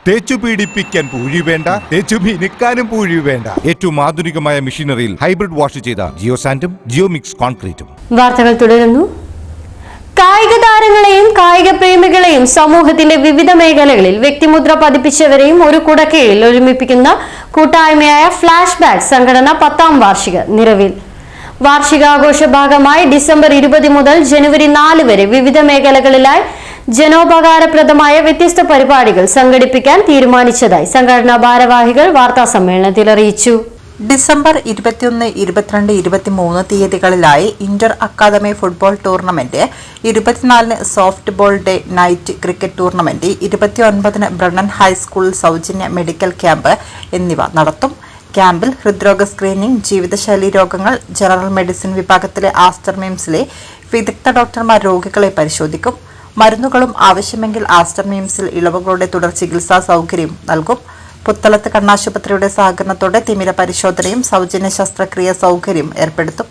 തേച്ചു പീഡിപ്പിക്കാൻ പൂഴി വേണ്ട, തേച്ചു മിനുക്കാനും പൂഴി വേണ്ട. ഏറ്റവും ആധുനികമായ മെഷീനറിയിൽ ഹൈബ്രിഡ് വാഷ് ചെയ്ത ജിയോ സാൻഡും ജിയോ മിക്സ് കോൺക്രീറ്റും. വാർത്തകൾ തുടരുന്നു. കായിക താരങ്ങളെയും കായിക പ്രേമികളെയും സമൂഹത്തിന്റെ വിവിധ മേഖലകളിൽ വ്യക്തിമുദ്ര പതിപ്പിച്ചവരെയും ഒരു കുടക്കീഴിൽ ഒരുമിപ്പിക്കുന്ന കൂട്ടായ്മയായ ഫ്ലാഷ് ബാക്ക് സംഘടന 10ാം വാർഷിക നിറവിൽ. വാർഷികാഘോഷ ഭാഗമായി ഡിസംബർ 20 മുതൽ ജനുവരി 4 വരെ വിവിധ മേഖലകളിലായി ജനോപകാരപ്രദമായ വ്യത്യസ്ത പരിപാടികൾ സംഘടിപ്പിക്കാൻ തീരുമാനിച്ചതായി സംഘടനാ ഭാരവാഹികൾ വാർത്താ സമ്മേളനത്തിൽ അറിയിച്ചു. ഡിസംബർ 21, 22, 23 തീയതികളിലായി inter academy football tournament, 24 soft ball day night cricket tournament, 29 Brennen high school സൗജന്യ മെഡിക്കൽ ക്യാമ്പ് എന്നിവ നടത്തും. ക്യാമ്പിൽ ഹൃദ്രോഗ സ്ക്രീനിംഗ്, ജീവിതശൈലി രോഗങ്ങൾ, ജനറൽ മെഡിസിൻ വിഭാഗത്തിലെ ആസ്റ്റർ മിംസിലെ വിദഗ്ധ ഡോക്ടർമാർ രോഗികളെ പരിശോധിക്കും. മരുന്നുകളും ആവശ്യമെങ്കിൽ ആസ്റ്റർ മിംസിൽ ഇളവുകളുടെ തുടർ ചികിത്സാ സൗകര്യം നൽകും. പുത്തലത്ത് കണ്ണാശുപത്രിയുടെ സഹകരണത്തോടെ തിമിര പരിശോധനയും സൗജന്യ ശസ്ത്രക്രിയ സൗകര്യം ഏർപ്പെടുത്തും.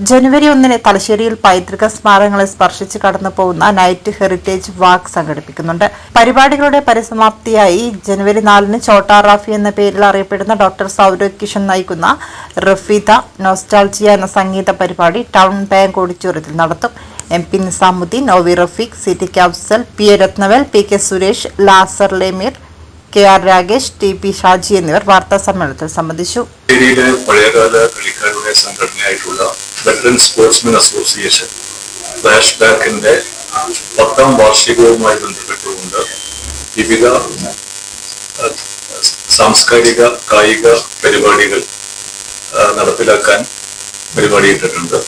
ജനുവരി 1 തലശ്ശേരിയിൽ പൈതൃക സ്മാരകങ്ങളെ സ്പർശിച്ച് കടന്നു പോകുന്ന നൈറ്റ് ഹെറിറ്റേജ് വാക്ക് സംഘടിപ്പിക്കുന്നുണ്ട്. പരിപാടികളുടെ പരിസമാപ്തിയായി ജനുവരി 4 ചോട്ടാ റാഫി എന്ന പേരിൽ അറിയപ്പെടുന്ന ഡോക്ടർ സൗരവ് കിഷൻ നയിക്കുന്ന റഫീദ നോസ്റ്റാൾജിയ എന്ന സംഗീത പരിപാടി ടൗൺ ബാങ്ക് ഓഡിറ്റോറിയത്തിൽ നടത്തും. MP Nizamuddin, OV Rafeeq, CT Afsal, PA Rathnavel, PK Suresh, ലാസർ ലേമീർ, KR രാഗേഷ്, TP ഷാജി എന്നിവർ വാർത്താ സമ്മേളനത്തിൽ സംബന്ധിച്ചു. പഴയകാല കളിക്കാരുടെ സംഘടനയായിട്ടുള്ള വെറ്ററൻ സ്പോർട്സ്മെൻ അസോസിയേഷൻ ഫ്ലാഷ് ബാക്കിന്റെ 10ാം വാർഷികവുമായി ബന്ധപ്പെട്ടുകൊണ്ട് വിവിധ സാംസ്കാരിക കായിക പരിപാടികൾ നടപ്പിലാക്കാൻ പരിപാടിയിട്ടിട്ടുണ്ട്.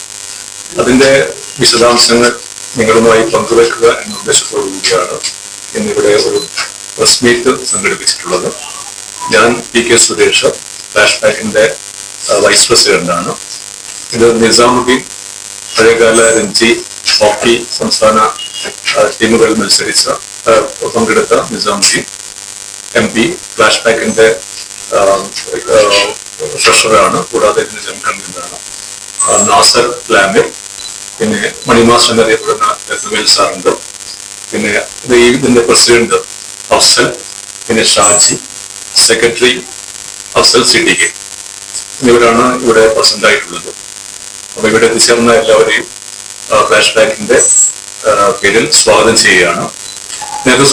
അതിന്റെ വിശദാംശങ്ങൾ നിങ്ങളുമായി പങ്കുവെക്കുക എന്ന ഉദ്ദേശത്തോടു കൂടിയാണ് ഇന്നിവിടെ ഒരു പ്രസ് മീറ്റ് സംഘടിപ്പിച്ചിട്ടുള്ളത്. ഞാൻ PK സുരേഷ്, ഫ്ലാഷ് ബാക്കിന്റെ വൈസ് പ്രസിഡന്റാണ്. ഇത് നിസാമുദ്ദീൻ പഴയകാല രഞ്ജി ഹോക്കി സംസ്ഥാന ടീമുകൾ പങ്കെടുത്ത നിസാമുദ്ദീൻ MP ഫ്ലാഷ് ബാക്കിന്റെ ട്രഷററാണ്. കൂടാതെ ഇതിന്റെ ജനറൽ കൺവീനറാണ് നാസർ ലാമിർ. പിന്നെ മണിമാസ്റ്റർ എന്നറിയപ്പെടുന്ന രത്നവേൽ സാറുണ്ട്. പിന്നെ ഇതിന്റെ പ്രസിഡന്റ് അഫ്സൽ, പിന്നെ ഷാജി, സെക്രട്ടറി അഫ്സൽ CTK എന്നിവരാണ് ഇവിടെ പ്രസന്റ് ആയിട്ടുള്ളത്. അപ്പൊ ഇവിടെ എത്തിച്ചേർന്ന എല്ലാവരെയും ഫ്ലാഷ് ബാക്കിന്റെ പേരിൽ സ്വാഗതം ചെയ്യുകയാണ്.